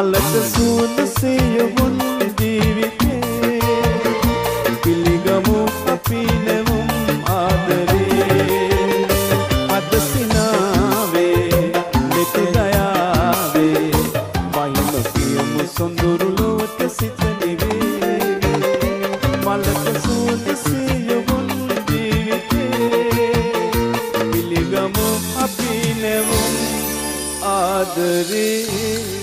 මලක සුවඳසියවුන් ජීවිතේ පිළිගමු අපි නෙවුම් ආදරේ අද සිනාවේ මෙත දයාවේ වයින් කියමු සොඳුරු ලොවට සිත නිවේ මලක සුවඳසියවුන් ජීවිතේ පිළිගමු අපි නෙවුම් ආදරේ